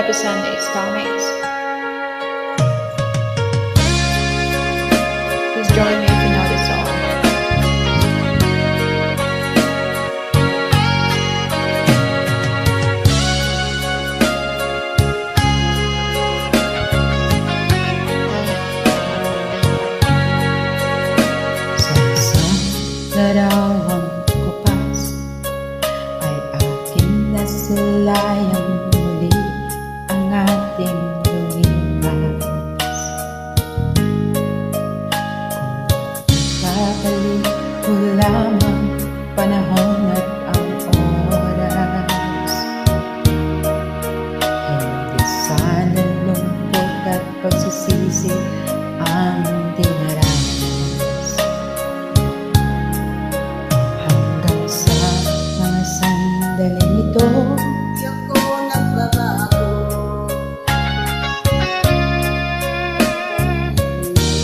represent its stomachs. Please join me if you know this song. Sa isang larawang kupas ay aking nasilayang muli ang ating lumipas. Kung babalik ko lamang panahon at ang oras, hindi sana lungkot at pagsisisi ang dinaranas. Hanggang sa mga sandaling ito, Di ako nagbabago. Hindi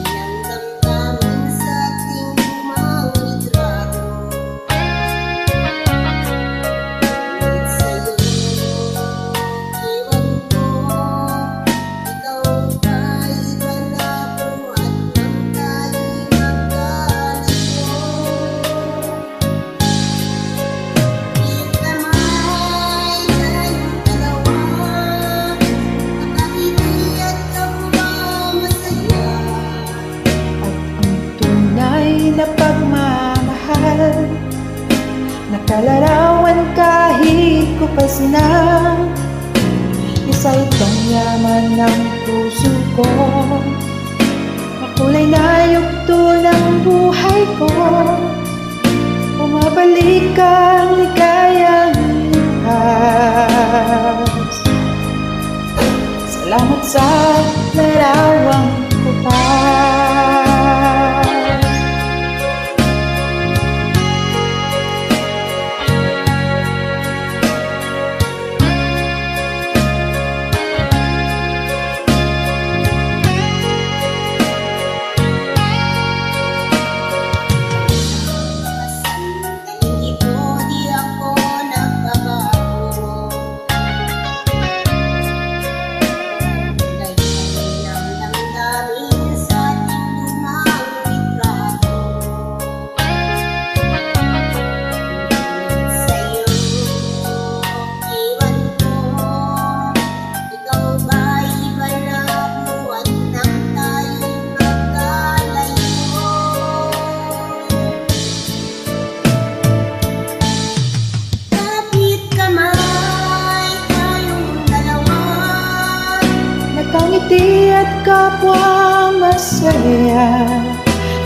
ng damdamin sa ating lumang litrato. Ngunit sa'yo, iwan ko. Ikaw ba'y malabo at nang tayo'y magkalayo? Di kamay tayong dalawa, nakangiti at kapwa masaya. at ang tunay na pagmamahal, nakalarawan kahit kupas na. Isa itong yaman ng puso ko, makulay na yugto ng buhay ko. Bumabalik ang ligayang likas. Salamat sa larawang kupas. Sandaling ito, di ako nagbabago. Layo ng damdamin sa ating lumang litrato. Ngunit sa'yo, iwan ko. Ikaw ba'y malabo at nang tayo'y magkalayo? Kapit kamay tayong dalawa, Nakangiti at kapwa masaya,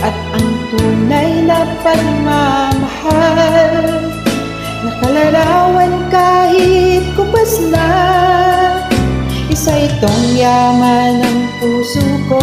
at ang tunay na pagmamahal, nakalarawan kahit kupas na. Isa itong yaman ng puso ko,